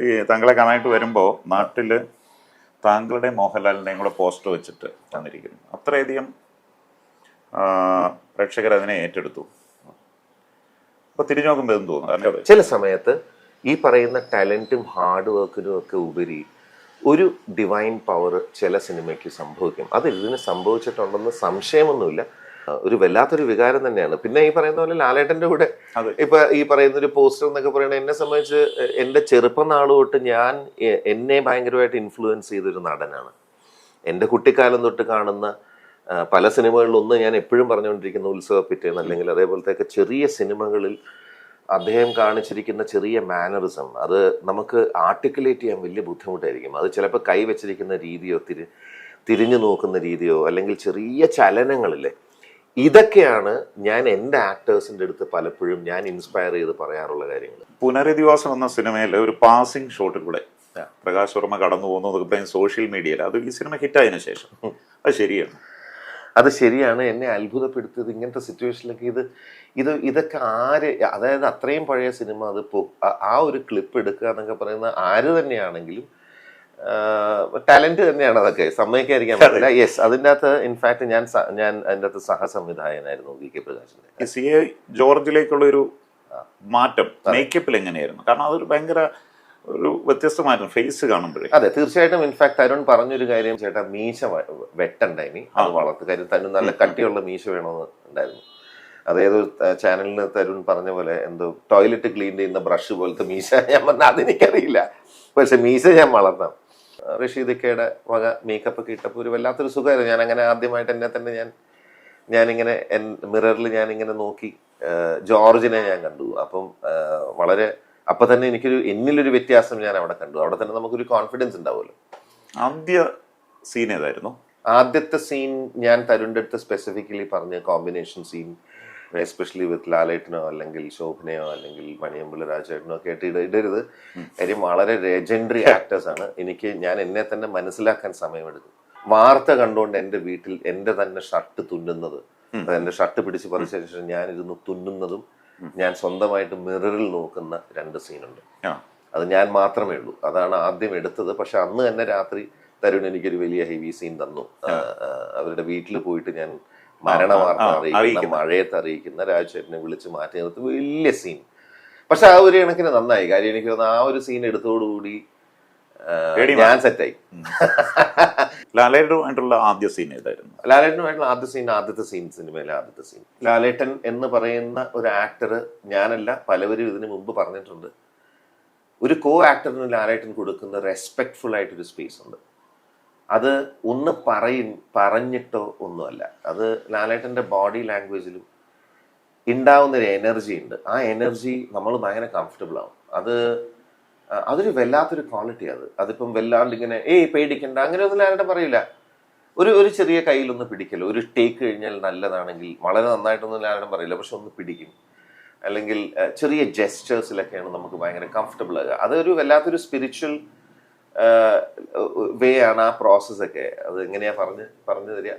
ഈ താങ്കളെ കാണാനായിട്ട് വരുമ്പോൾ നാട്ടിൽ താങ്കളുടെ മോഹൻലാലിൻ്റെയും കൂടെ പോസ്റ്റർ വെച്ചിട്ട് തന്നിരിക്കുന്നു. അത്രയധികം പ്രേക്ഷകർ അതിനെ ഏറ്റെടുത്തു. അപ്പോൾ തിരിഞ്ഞു നോക്കുമ്പോൾ എന്ത് തോന്നുന്നു? കാരണം ചില സമയത്ത് ഈ പറയുന്ന ടാലൻറ്റും ഹാർഡ് വർക്കിനും ഒക്കെ ഉപരി ഒരു ഡിവൈൻ പവർ ചില സിനിമയ്ക്ക് സംഭവിക്കും. അത് ഇതിന് സംഭവിച്ചിട്ടുണ്ടെന്ന് സംശയമൊന്നുമില്ല. ഒരു വല്ലാത്തൊരു വികാരം തന്നെയാണ്. പിന്നെ ഈ പറയുന്ന പോലെ ലാലേട്ടൻ്റെ കൂടെ ഇപ്പൊ ഈ പറയുന്ന ഒരു പോസ്റ്റർ എന്നൊക്കെ പറയുന്നത് എന്നെ സംബന്ധിച്ച് എൻ്റെ ചെറുപ്പം നാൾ തൊട്ട് എന്നെ ഭയങ്കരമായിട്ട് ഇൻഫ്ലുവൻസ് ചെയ്തൊരു നടനാണ്. എൻ്റെ കുട്ടിക്കാലം തൊട്ട് കാണുന്ന പല സിനിമകളിലൊന്ന് ഞാൻ എപ്പോഴും പറഞ്ഞുകൊണ്ടിരിക്കുന്ന ഉത്സവ പിറ്റേന്ന്, അല്ലെങ്കിൽ അതേപോലത്തെ ചെറിയ സിനിമകളിൽ അദ്ദേഹം കാണിച്ചിരിക്കുന്ന ചെറിയ മാനറിസം, അത് നമുക്ക് ആർട്ടിക്കുലേറ്റ് ചെയ്യാൻ വലിയ ബുദ്ധിമുട്ടായിരിക്കും. അത് ചിലപ്പോൾ കൈവച്ചിരിക്കുന്ന രീതിയോ തിരിഞ്ഞു നോക്കുന്ന രീതിയോ അല്ലെങ്കിൽ ചെറിയ ചലനങ്ങളില്ലേ, ഇതൊക്കെയാണ് ഞാൻ എൻ്റെ ആക്ടേഴ്സിൻ്റെ അടുത്ത് പലപ്പോഴും ഞാൻ ഇൻസ്പയർ ചെയ്ത് പറയാറുള്ള കാര്യങ്ങൾ. പുനരധിവാസം എന്ന സിനിമയിൽ ഒരു പാസിംഗ് ഷോട്ടിൽ കൂടെ പ്രകാശ് വർമ്മ കടന്നു പോകുന്നതൊക്കെ സോഷ്യൽ മീഡിയയിൽ അത് ഈ സിനിമ ഹിറ്റായതിനു ശേഷം അത് ശരിയാണ്. എന്നെ അത്ഭുതപ്പെടുത്തിയത് ഇങ്ങനത്തെ സിറ്റുവേഷനിലൊക്കെ ഇതൊക്കെ അതായത് അത്രയും പഴയ സിനിമ അതിപ്പോൾ ആ ഒരു ക്ലിപ്പ് എടുക്കുക എന്നൊക്കെ പറയുന്ന ആര് തന്നെയാണെങ്കിലും ടാലന്റ് തന്നെയാണ്. അതൊക്കെ സമ്മതിക്കാതിരിക്കാൻ പറ്റില്ല. യെസ്, അതിൻ്റെ അകത്ത് ഇൻഫാക്ട് ഞാൻ അതിൻ്റെ അകത്ത് സഹസംവിധായകനായിരുന്നു വി.കെ. പ്രകാശിന്റെ. സി.എ. ജോർജിലേക്കുള്ള ഒരു മാറ്റം മേക്കപ്പിൽ എങ്ങനെയായിരുന്നു? കാരണം അതൊരു ഭയങ്കര ഒരു വ്യത്യസ്തമായിരുന്നു ഫേസ് കാണുമ്പോഴേ. അതെ, തീർച്ചയായിട്ടും. ഇൻഫാക്ട് തരുൺ പറഞ്ഞൊരു കാര്യം, ചേട്ടാ മീശ വെട്ടണ്ടായി, അത് വളർത്ത് കാര്യം തരുൺ നല്ല കട്ടിയുള്ള മീശ വേണമെന്ന് ഉണ്ടായിരുന്നു. അതേതൊരു ചാനലിന് തരുൺ പറഞ്ഞ പോലെ എന്തോ ടോയ്ലറ്റ് ക്ലീൻ ചെയ്യുന്ന ബ്രഷ് പോലത്തെ മീശ. ഞാൻ പറഞ്ഞാൽ അതെനിക്കറിയില്ല, പക്ഷെ മീശ ഞാൻ വളർത്താം. റഷീദിക്കയുടെ വക മേക്കപ്പ് ഒക്കെ ഇട്ടപ്പോൾ ഒരു വല്ലാത്തൊരു സുഖമായിരുന്നു. ഞാൻ അങ്ങനെ ആദ്യമായിട്ട് എന്നെ തന്നെ ഞാനിങ്ങനെ മിററിൽ ഞാനിങ്ങനെ നോക്കി ജോർജിനെ ഞാൻ കണ്ടു. അപ്പം അപ്പൊ തന്നെ എന്നിലൊരു വ്യത്യാസം ഞാൻ അവിടെ കണ്ടു. അവിടെ തന്നെ നമുക്കൊരു കോൺഫിഡൻസ് ഉണ്ടാവുമല്ലോ. ആദ്യ സീൻ ഏതായിരുന്നു? ആദ്യത്തെ സീൻ ഞാൻ തരുണിന്റെ അടുത്ത് സ്പെസിഫിക്കലി പറഞ്ഞ കോമ്പിനേഷൻ സീൻ, എസ്പെഷ്യലി വിത്ത് ലാലേട്ടനോ അല്ലെങ്കിൽ ശോഭനയോ അല്ലെങ്കിൽ മണിയമ്പിള്ള രാജേട്ടനോ ഒക്കെ ആയിട്ട് ഇടരുത്. കാര്യം വളരെ ലെജൻഡറി ആക്ടേഴ്സ് ആണ്. ഞാൻ എന്നെ തന്നെ മനസ്സിലാക്കാൻ സമയമെടുക്കും. വാർത്ത കണ്ടുകൊണ്ട് എൻ്റെ വീട്ടിൽ എൻ്റെ തന്നെ ഷർട്ട് തുന്നുന്നത്, എൻ്റെ ഷർട്ട് പിടിച്ച് പറിച്ച ശേഷം ഞാനിരുന്ന് തുന്നുന്നതും ഞാൻ സ്വന്തമായിട്ട് മിററിൽ നോക്കുന്ന 2 സീനുണ്ട്. അത് ഞാൻ മാത്രമേ ഉള്ളൂ. അതാണ് ആദ്യം എടുത്തത്. പക്ഷെ അന്ന് തന്നെ രാത്രി തരുൺ എനിക്കൊരു വലിയ ഹെവി സീൻ തന്നു. അവരുടെ വീട്ടിൽ പോയിട്ട് ഞാൻ മരണ വാർത്ത അറിയിക്കുന്ന, മഴയത്ത് അറിയിക്കുന്ന രാജേട്ടനെ വിളിച്ച് മാറ്റി നിർത്തി വലിയ സീൻ. പക്ഷെ ആ ഒരു കണക്കിന് നന്നായി. കാര്യം എനിക്ക് തോന്നുന്നു ആ ഒരു സീൻ എടുത്തോടുകൂടി ഞാൻ സെറ്റായി. ലാലേട്ടനുമായിട്ടുള്ള ആദ്യ സീൻ ഏതായിരുന്നു? ലാലേട്ടനുമായിട്ടുള്ള ആദ്യത്തെ സീൻ സിനിമയിലെ ആദ്യത്തെ സീൻ. ലാലേട്ടൻ എന്ന് പറയുന്ന ഒരു ആക്ടർ, ഞാനല്ല പലവരും ഇതിനു മുമ്പ് പറഞ്ഞിട്ടുണ്ട്, ഒരു കോ ആക്ടറിന് ലാലേട്ടൻ കൊടുക്കുന്ന റെസ്പെക്ട്ഫുൾ ആയിട്ടൊരു സ്പേസ് ഉണ്ട്. അത് ഒന്ന് പറഞ്ഞിട്ടോ ഒന്നുമല്ല, അത് ലാലേട്ടൻ്റെ ബോഡി ലാംഗ്വേജിലും ഉണ്ടാവുന്നൊരു എനർജി ഉണ്ട്. ആ എനർജി നമ്മൾ ഭയങ്കര കംഫർട്ടബിൾ ആവും. അതൊരു വല്ലാത്തൊരു ക്വാളിറ്റി. അതിപ്പം വല്ലാണ്ട് ഇങ്ങനെ പേടിക്കണ്ട അങ്ങനെയൊന്നും ലാലേട്ടൻ പറയില്ല. ഒരു ചെറിയ കയ്യിലൊന്ന് പിടിക്കല്ലോ, ഒരു ടേക്ക് കഴിഞ്ഞാൽ നല്ലതാണെങ്കിൽ വളരെ നന്നായിട്ടൊന്നും ലാലേട്ടൻ പറയില്ല, പക്ഷെ ഒന്ന് പിടിക്കും. അല്ലെങ്കിൽ ചെറിയ ജെസ്റ്റേഴ്സിലൊക്കെയാണ് നമുക്ക് ഭയങ്കര കംഫർട്ടബിൾ ആകുക. അതൊരു വല്ലാത്തൊരു സ്പിരിച്വൽ വേ ആണ് ആ പ്രോസസ്സൊക്കെ. അത് എങ്ങനെയാ പറഞ്ഞു തരിക?